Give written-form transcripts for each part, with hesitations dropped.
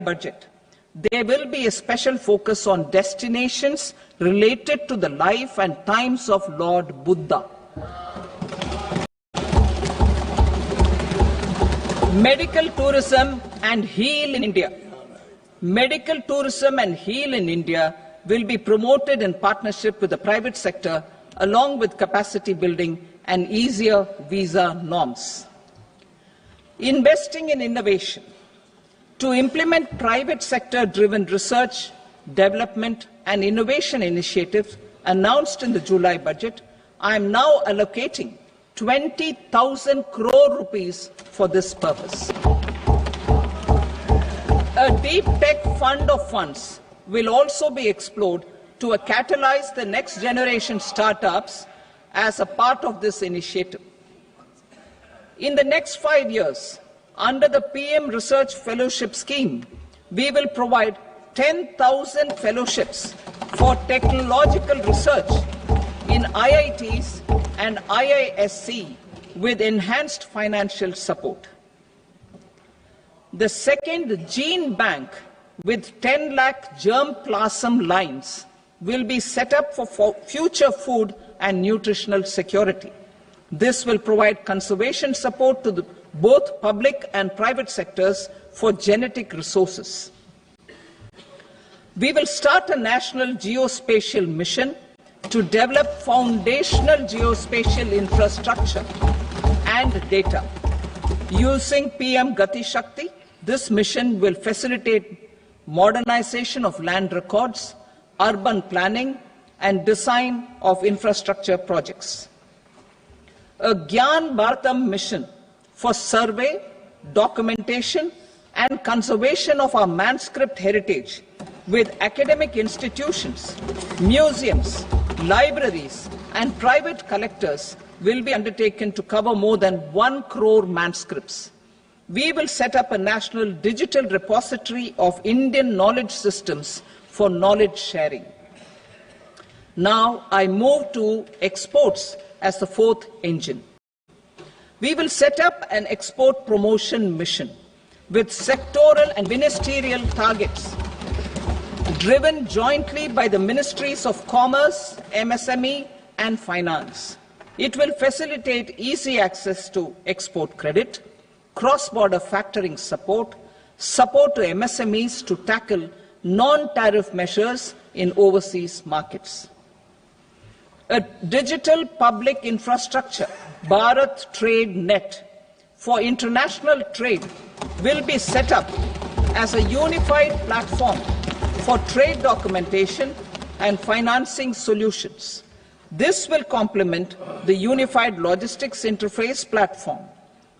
budget, there will be a special focus on destinations related to the life and times of Lord Buddha. Medical tourism and heal in India. Medical tourism and heal in India will be promoted in partnership with the private sector, along with capacity building and easier visa norms. Investing in innovation. To implement private sector-driven research, development and innovation initiatives announced in the July budget, I am now allocating 20,000 crore rupees for this purpose. A deep tech fund of funds will also be explored to catalyze the next generation startups as a part of this initiative. In the next 5 years, under the PM Research Fellowship Scheme, we will provide 10,000 fellowships for technological research in IITs and IISc with enhanced financial support. The second gene bank with 10 lakh germplasm lines will be set up for future food and nutritional security. This will provide conservation support to both public and private sectors for genetic resources. We will start a national geospatial mission to develop foundational geospatial infrastructure and data. Using PM Gati Shakti, this mission will facilitate modernization of land records, urban planning, and design of infrastructure projects. A Gyan Bharatam mission for survey, documentation, and conservation of our manuscript heritage with academic institutions, museums, libraries, and private collectors will be undertaken to cover more than 1 crore manuscripts. We will set up a national digital repository of Indian knowledge systems for knowledge sharing. Now I move to exports as the fourth engine. We will set up an export promotion mission with sectoral and ministerial targets driven jointly by the Ministries of Commerce, MSME, and Finance. It will facilitate easy access to export credit, cross-border factoring support, support to MSMEs to tackle non-tariff measures in overseas markets. A digital public infrastructure, Bharat Trade Net, for international trade will be set up as a unified platform for trade documentation and financing solutions. This will complement the Unified Logistics Interface platform.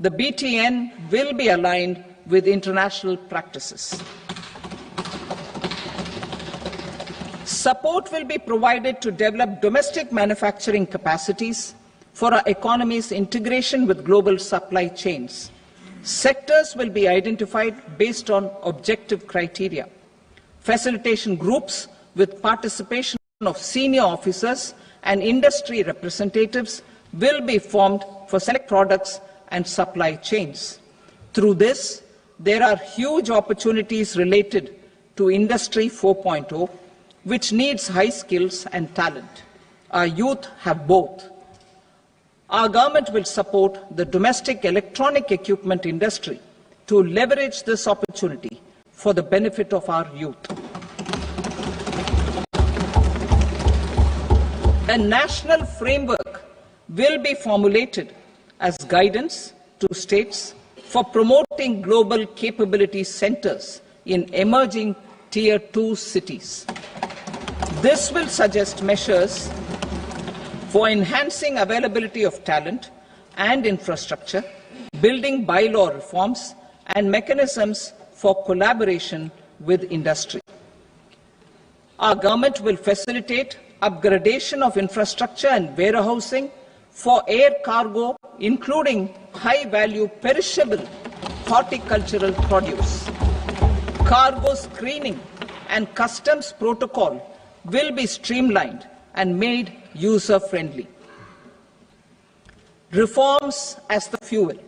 The BTN will be aligned with international practices. Support will be provided to develop domestic manufacturing capacities for our economy's integration with global supply chains. Sectors will be identified based on objective criteria. Facilitation groups with participation of senior officers and industry representatives will be formed for select products and supply chains. Through this, there are huge opportunities related to Industry 4.0, which needs high skills and talent. Our youth have both. Our government will support the domestic electronic equipment industry to leverage this opportunity for the benefit of our youth. A national framework will be formulated as guidance to states for promoting global capability centers in emerging Tier 2 cities. This will suggest measures for enhancing availability of talent and infrastructure, building bylaw reforms, and mechanisms for collaboration with industry. Our government will facilitate upgradation of infrastructure and warehousing for air cargo, including high-value perishable horticultural produce. Cargo screening and customs protocol will be streamlined and made user-friendly. Reforms as the fuel.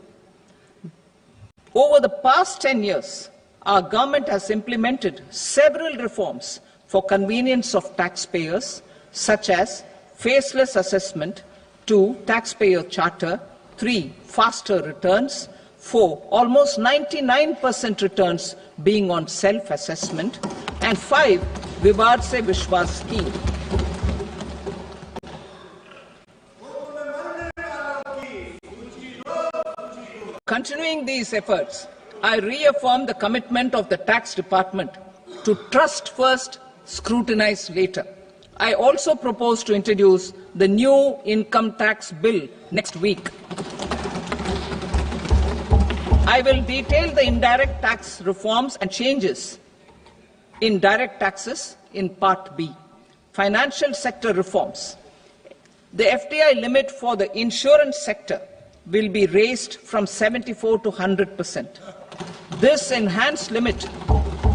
Over the past 10 years, our government has implemented several reforms for convenience of taxpayers, such as faceless assessment, 2, taxpayer charter, 3, faster returns, 4, almost 99% returns being on self-assessment, and 5, Vivad Se Vishwas scheme. Continuing these efforts, I reaffirm the commitment of the Tax Department to trust first, scrutinize later. I also propose to introduce the new income tax bill next week. I will detail the indirect tax reforms and changes in direct taxes in Part B. Financial sector reforms. The FDI limit for the insurance sector will be raised from 74 to 100%. This enhanced limit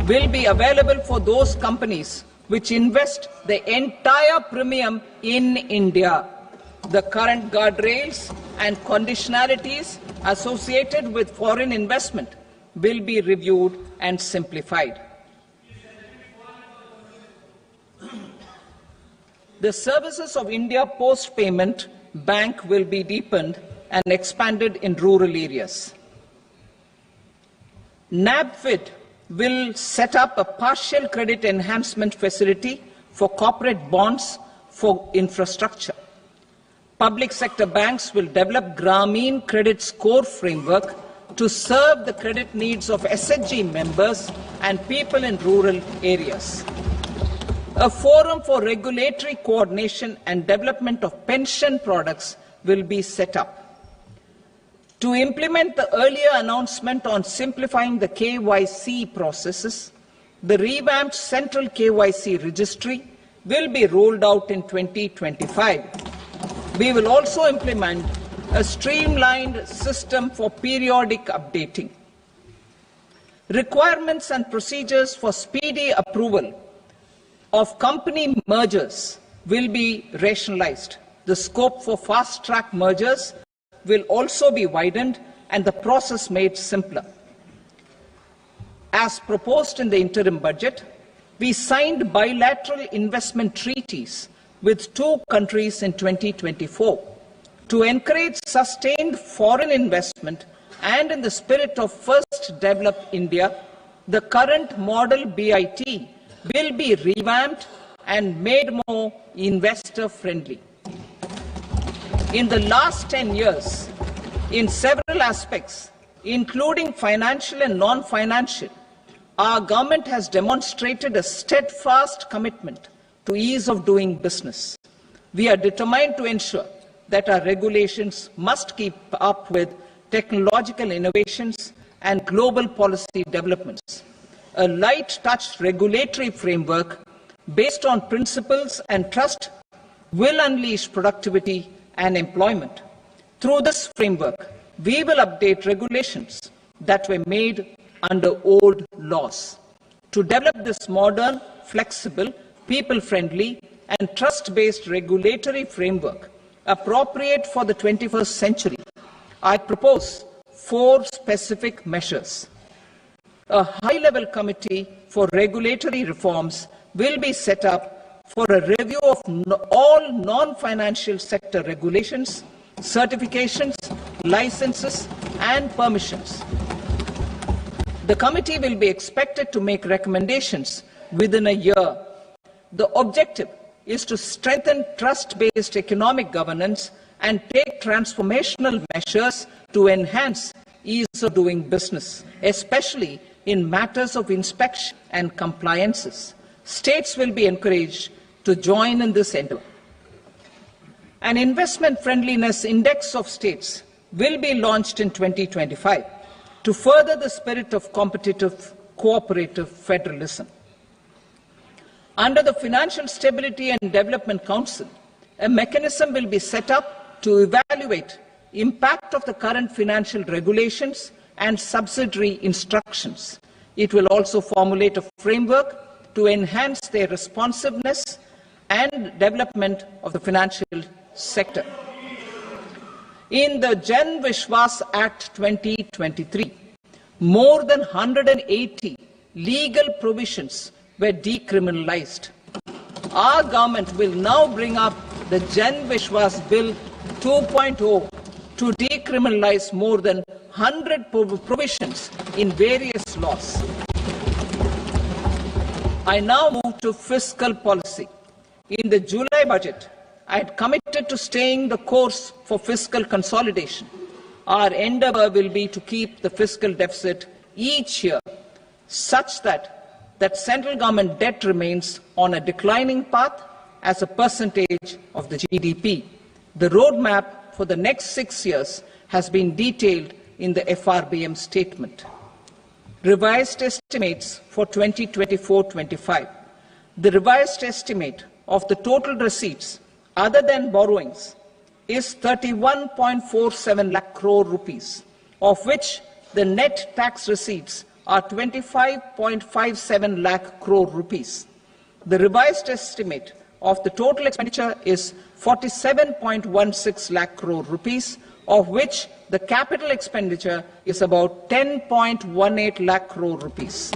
will be available for those companies which invest the entire premium in India. The current guardrails and conditionalities associated with foreign investment will be reviewed and simplified. The services of India Post Payment Bank will be deepened and expanded in rural areas. NABFID will set up a partial credit enhancement facility for corporate bonds for infrastructure. Public sector banks will develop Grameen Credit Score framework to serve the credit needs of SHG members and people in rural areas. A forum for regulatory coordination and development of pension products will be set up. To implement the earlier announcement on simplifying the KYC processes, the revamped Central KYC Registry will be rolled out in 2025. We will also implement a streamlined system for periodic updating. Requirements and procedures for speedy approval of company mergers will be rationalized. The scope for fast-track mergers will also be widened and the process made simpler. As proposed in the interim budget, we signed bilateral investment treaties with 2 countries in 2024 to encourage sustained foreign investment, and in the spirit of First Develop India, the current model BIT will be revamped and made more investor-friendly. In the last 10 years, in several aspects, including financial and non-financial, our government has demonstrated a steadfast commitment to ease of doing business. We are determined to ensure that our regulations must keep up with technological innovations and global policy developments. A light-touch regulatory framework based on principles and trust will unleash productivity and employment. Through this framework, we will update regulations that were made under old laws. To develop this modern, flexible, people-friendly and trust-based regulatory framework appropriate for the 21st century, I propose 4 specific measures. A high-level committee for regulatory reforms will be set up for a review of all non-financial sector regulations, certifications, licenses, and permissions. The committee will be expected to make recommendations within a year. The objective is to strengthen trust-based economic governance and take transformational measures to enhance ease of doing business, especially in matters of inspection and compliances. States will be encouraged to join in this endeavor. An investment friendliness index of states will be launched in 2025 to further the spirit of competitive, cooperative federalism. Under the Financial Stability and Development Council, a mechanism will be set up to evaluate impact of the current financial regulations and subsidiary instructions. It will also formulate a framework to enhance their responsiveness and development of the financial sector. In the Jan Vishwas Act 2023, more than 180 legal provisions were decriminalized. Our government will now bring up the Jan Vishwas Bill 2.0 to decriminalize more than 100 provisions in various laws. I now move to fiscal policy. In the July budget, I had committed to staying the course for fiscal consolidation. Our endeavour will be to keep the fiscal deficit each year such that central government debt remains on a declining path as a percentage of the GDP. The roadmap for the next 6 years has been detailed in the FRBM statement. Revised estimates for 2024-25. The revised estimate of the total receipts other than borrowings is 31.47 lakh crore rupees, of which the net tax receipts are 25.57 lakh crore rupees. The revised estimate of the total expenditure is 47.16 lakh crore rupees, of which the capital expenditure is about 10.18 lakh crore rupees.